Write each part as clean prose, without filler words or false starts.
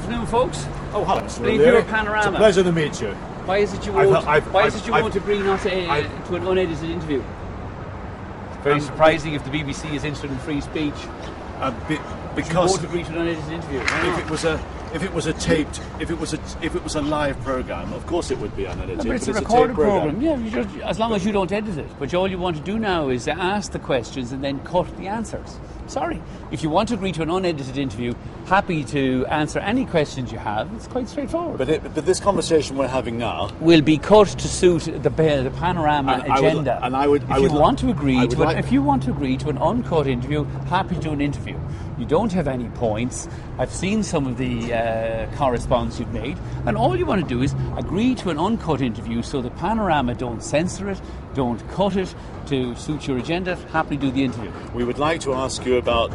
afternoon, folks. Oh, hello, Mr. Review Panorama. It's a pleasure to meet you. Why is it you won't agree not to an unedited interview? Very surprising if the BBC is interested in free speech. Because you won't agree to an unedited interview. if it was a live program, of course it would be unedited. No, but it's a recorded program. Yeah, as long as you don't edit it. But all you want to do now is ask the questions and then cut the answers. Sorry. If you want to agree to an unedited interview, happy to answer any questions you have. It's quite straightforward. But this conversation we're having now will be cut to suit the Panorama agenda. If you want to agree to an uncut interview, happy to do an interview. You don't have any points. I've seen some of the correspondence you've made, and all you want to do is agree to an uncut interview so that Panorama don't censor it, don't cut it to suit your agenda. Happily do the interview. We would like to ask you about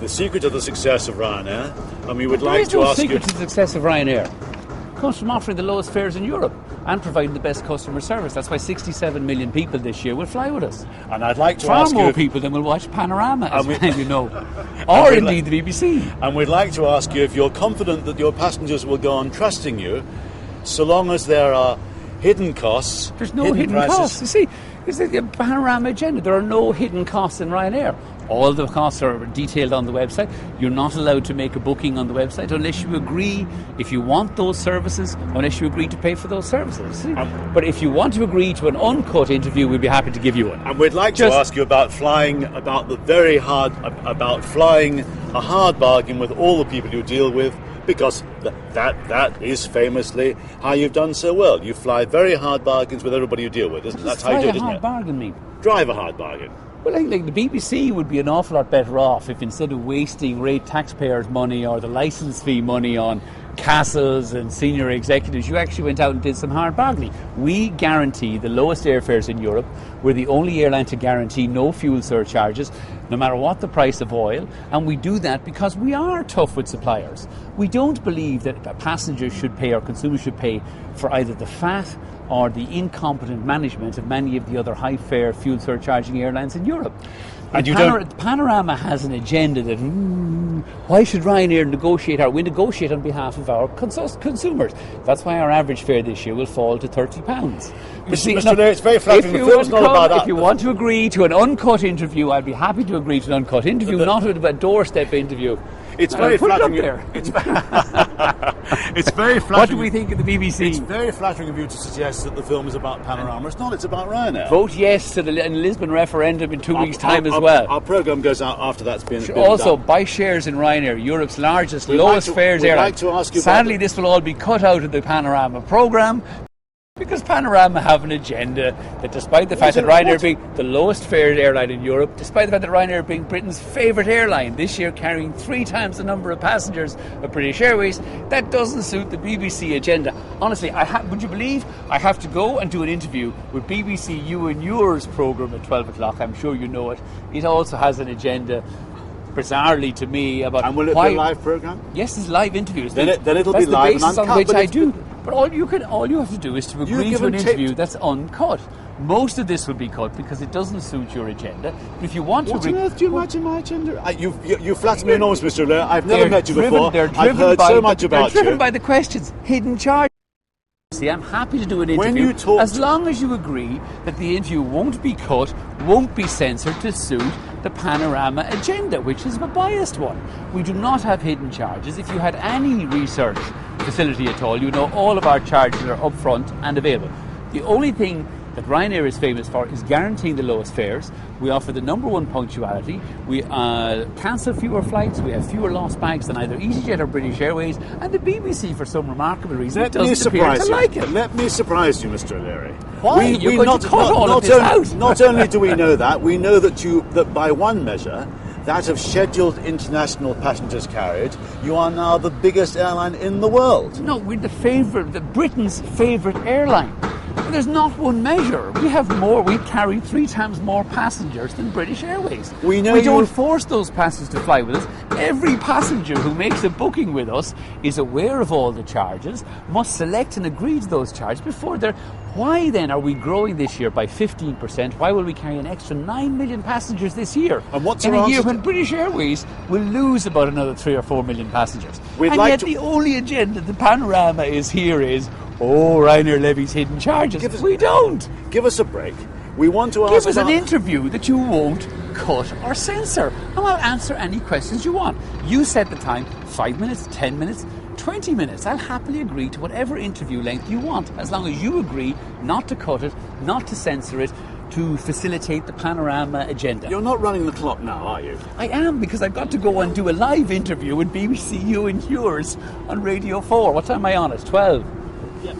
the secret of the success of Ryanair, and we would like to no ask you... secret to the success of Ryanair. It comes from offering the lowest fares in Europe and providing the best customer service. That's why 67 million people this year will fly with us. And I'd like to far ask more people than will watch Panorama, as you know, or indeed the BBC. And we'd like to ask you if you're confident that your passengers will go on trusting you, so long as there are hidden costs. There's no hidden costs. You see, it's the Panorama agenda. There are no hidden costs in Ryanair. All the costs are detailed on the website. You're not allowed to make a booking on the website unless you agree, if you want those services, unless you agree to pay for those services. But if you want to agree to an uncut interview, we'd be happy to give you one. And we'd like to ask you about flying a hard bargain with all the people you deal with, because that is famously how you've done so well. You fly very hard bargains with everybody you deal with, isn't it? That's how you do it, isn't it? What does hard bargain mean? Drive a hard bargain. Well, I think the BBC would be an awful lot better off if, instead of wasting taxpayers' money or the licence fee money on castles and senior executives, you actually went out and did some hard bargaining. We guarantee the lowest airfares in Europe. We're the only airline to guarantee no fuel surcharges, no matter what the price of oil, and we do that because we are tough with suppliers. We don't believe that passengers should pay or consumers should pay for either the fat or the incompetent management of many of the other high-fare fuel surcharging airlines in Europe. And Panorama has an agenda that, why should Ryanair negotiate? We negotiate on behalf of our consumers. That's why our average fare this year will fall to £30. Mr. Leary, it's very flattering. If you want to agree to an uncut interview, I'd be happy to agree to an uncut interview, not a doorstep interview. It's very flattering. It's very flattering. What do we think of the BBC? It's very flattering of you to suggest that the film is about Panorama. It's not. It's about Ryanair. Vote yes to the Lisbon referendum in 2 weeks' time as well. Our programme goes out after that's been also done. Buy shares in Ryanair, Europe's largest, lowest fares airline. Like to ask you Sadly, this will all be cut out of the Panorama programme, because Panorama have an agenda that, despite the fact that Ryanair being the lowest fared airline in Europe, despite the fact that Ryanair being Britain's favourite airline, this year carrying 3 times the number of passengers of British Airways, that doesn't suit the BBC agenda. Honestly, would you believe I have to go and do an interview with BBC You and Yours programme at 12 o'clock? I'm sure you know it. It also has an agenda, bizarrely to me, about... And will it be a live programme? Yes, it's live interviews. Then it'll be live and uncut. That's the basis on which I do. But all you have to do is to agree to an interview that's uncut. Most of this will be cut because it doesn't suit your agenda. But if you want what on earth do you imagine my agenda? You flatter me enormous, Mr. Leary. I've never met you before. I've heard so much about you. They're driven by the questions. Hidden charges. See, I'm happy to do an interview as long as you agree that the interview won't be cut, won't be censored to suit the Panorama agenda, which is a biased one. We do not have hidden charges. If you had any research facility at all, you know all of our charges are upfront and available. The only thing that Ryanair is famous for is guaranteeing the lowest fares. We offer the number one punctuality. We cancel fewer flights. We have fewer lost bags than either EasyJet or British Airways. And the BBC, for some remarkable reason, doesn't appear to like it. Let me surprise you, Mr. Leary. Why? You're going to cut all of this out. Not only do we know that, we know that by one measure, that of scheduled international passengers carried, you are now the biggest airline in the world. No, we're Britain's favourite airline. And there's not one measure. We carry 3 times more passengers than British Airways. We don't force those passengers to fly with us. Every passenger who makes a booking with us is aware of all the charges, must select and agree to those charges before Why then are we growing this year by 15%? Why will we carry an extra 9 million passengers this year? And what's in our a year answer when British Airways will lose about another 3 or 4 million passengers? We'd and like yet to- the only agenda the Panorama is here is, Ryanair levies hidden charges. We don't. Give us a break. We want to Give ask us an about- interview that you won't cut or censor, and I'll answer any questions you want. You set the time, 5 minutes, 10 minutes, 20 minutes. I'll happily agree to whatever interview length you want, as long as you agree not to cut it, not to censor it, to facilitate the Panorama agenda. You're not running the clock now, are you? I am, because I've got to go and do a live interview with BBC You and Yours on Radio 4. What time am I on? It's 12. Yeah.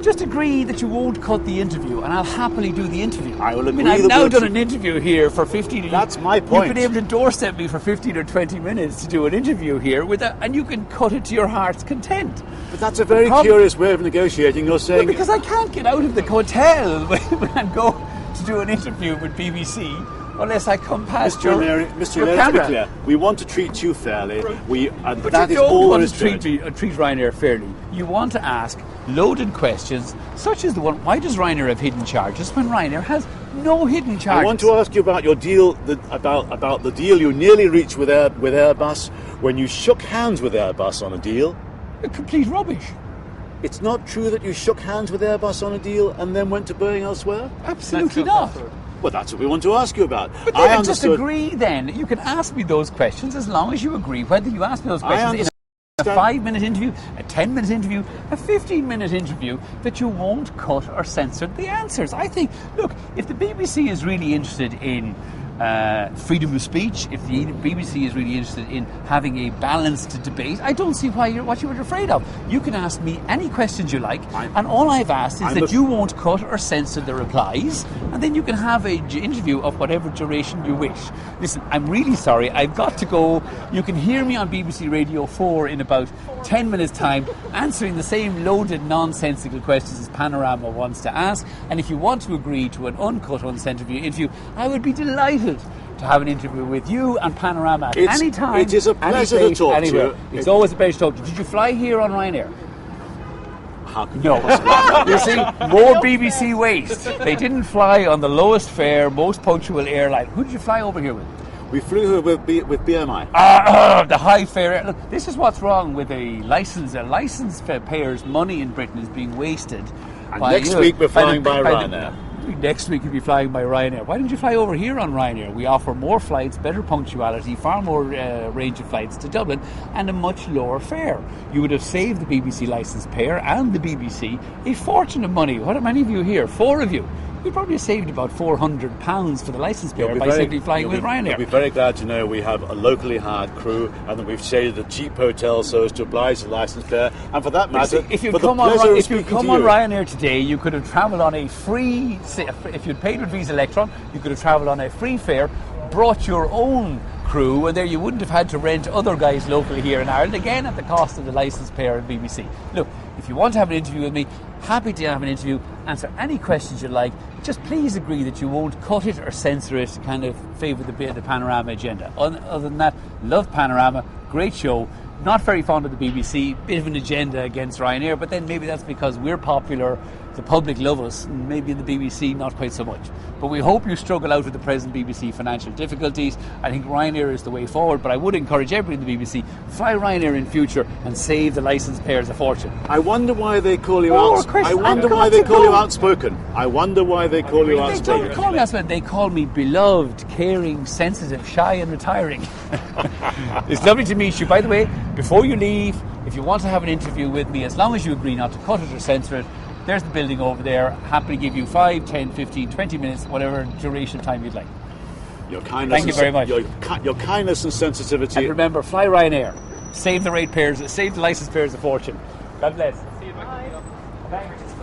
Just agree that you won't cut the interview, and I'll happily do the interview. I will agree I've that now we'll done see- an interview here for 15. That's my point. You've been able to doorstep me for 15 or 20 minutes to do an interview here, and you can cut it to your heart's content. But that's a very problem- curious way of negotiating. You're saying... Because I can't get out of the hotel and go to do an interview with BBC unless I come past Mr. O'Leary, your to be camera. clear, we want to treat you fairly. And But that you is don't all there want is to to treat it. treat Ryanair fairly. You want to ask loaded questions, such as the one, why does Ryanair have hidden charges when Ryanair has no hidden charges? I want to ask you about your deal, about the deal you nearly reached with Airbus when you shook hands with Airbus on a deal. Complete rubbish. It's not true that you shook hands with Airbus on a deal and then went to Boeing elsewhere? Absolutely not. Well, that's what we want to ask you about. But I then just understood. agree then. You can ask me those questions as long as you agree whether you ask me those questions in a understand. 5-minute interview, a 10-minute interview, a 15-minute interview, that you won't cut or censor the answers. I think, look, if the BBC is really interested in freedom of speech, if the BBC is really interested in having a balanced debate, I don't see what you were afraid of. You can ask me any questions you like, and all I've asked is that you won't cut or censor the replies, and then you can have an interview of whatever duration you wish. Listen, I'm really sorry, I've got to go. You can hear me on BBC Radio 4 in about 10 minutes' time, answering the same loaded, nonsensical questions as Panorama wants to ask, and if you want to agree to an uncut, uncensored interview, I would be delighted to have an interview with you and Panorama at any time. It is a pleasure any to talk place, anywhere. to you. It's always a pleasure to talk to you. Did you fly here on Ryanair? How can No. possibly? You see, more BBC waste. They didn't fly on the lowest fare, most punctual airline. Who did you fly over here with? We flew here with BMI. The high fare. Look, this is what's wrong with a license. A license payer's money in Britain is being wasted. And by next you. week we're flying by the- Ryanair. Next week you'll be flying by Ryanair. Why didn't you fly over here on Ryanair? We offer more flights, better punctuality, far more range of flights to Dublin, and a much lower fare. You would have saved the BBC licence payer and the BBC a fortune of money. What are many of you here? 4 of you. We probably saved about £400 for the licence payer by simply flying with Ryanair. You'll be very glad to know we have a locally hired crew and that we've stayed at a cheap hotel so as to oblige the licence payer. And for that matter, If you'd for the come on, pleasure of if you'd speaking come to on you. Ryanair today, you could have travelled on a free. If you'd paid with Visa Electron, you could have travelled on a free fare, brought your own crew, and there you wouldn't have had to rent other guys locally here in Ireland, again at the cost of the licence payer and BBC. Look, if you want to have an interview with me, happy to have an interview, answer any questions you like. Just please agree that you won't cut it or censor it to kind of favour the Panorama agenda. Other than that, love Panorama, great show. Not very fond of the BBC, bit of an agenda against Ryanair, but then maybe that's because we're popular, the public love us, and maybe in the BBC not quite so much. But we hope you struggle out with the present BBC financial difficulties. I think Ryanair is the way forward, but I would encourage everybody in the BBC, fly Ryanair in future and save the licence payers a fortune. I wonder why they call you More out. questions. I wonder I've got why they to call go. you outspoken. I wonder why they call you They outspoken. don't call me outspoken, they call me beloved, caring, sensitive, shy and retiring. It's lovely to meet you. By the way, before you leave, if you want to have an interview with me, as long as you agree not to cut it or censor it, there's the building over there. Happy to give you 5, 10, 15, 20 minutes, whatever duration of time you'd like. Your kindness Thank you very much. Your kindness and sensitivity. And remember, fly Ryanair. Save the licence payers a fortune. God bless. See you. Bye. Thanks.